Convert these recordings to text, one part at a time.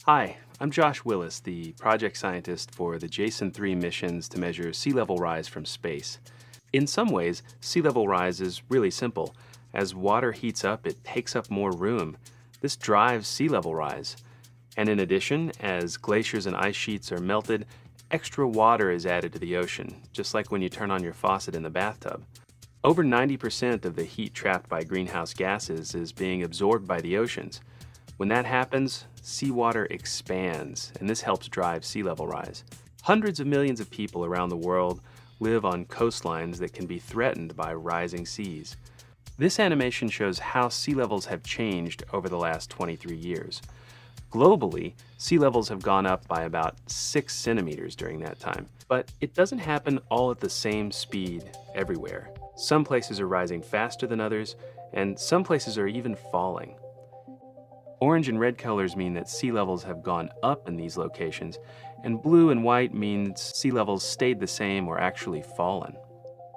Hi, I'm Josh Willis, the project scientist for the Jason 3 missions to measure sea level rise from space. In some ways, sea level rise is really simple. As water heats up, it takes up more room. This drives sea level rise. And in addition, as glaciers and ice sheets are melted, extra water is added to the ocean, just like when you turn on your faucet in the bathtub. Over 90% of the heat trapped by greenhouse gases is being absorbed by the oceans. When that happens, seawater expands, and this helps drive sea level rise. Hundreds of millions of people around the world live on coastlines that can be threatened by rising seas. This animation shows how sea levels have changed over the last 23 years. Globally, sea levels have gone up by about 6 centimeters during that time. But it doesn't happen all at the same speed everywhere. Some places are rising faster than others, and some places are even falling. Orange and red colors mean that sea levels have gone up in these locations, and blue and white means sea levels stayed the same or actually fallen.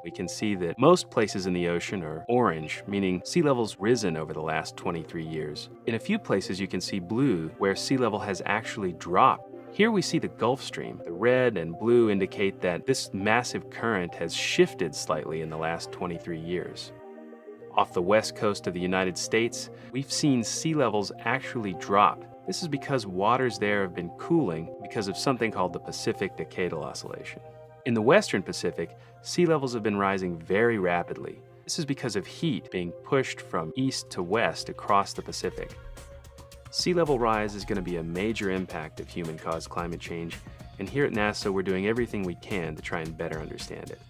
We can see that most places in the ocean are orange, meaning sea levels risen over the last 23 years. In a few places you can see blue, where sea level has actually dropped. Here we see the Gulf Stream. The red and blue indicate that this massive current has shifted slightly in the last 23 years. Off the west coast of the United States, we've seen sea levels actually drop. This is because waters there have been cooling because of something called the Pacific Decadal Oscillation. In the western Pacific, sea levels have been rising very rapidly. This is because of heat being pushed from east to west across the Pacific. Sea level rise is going to be a major impact of human-caused climate change, and here at NASA we're doing everything we can to try and better understand it.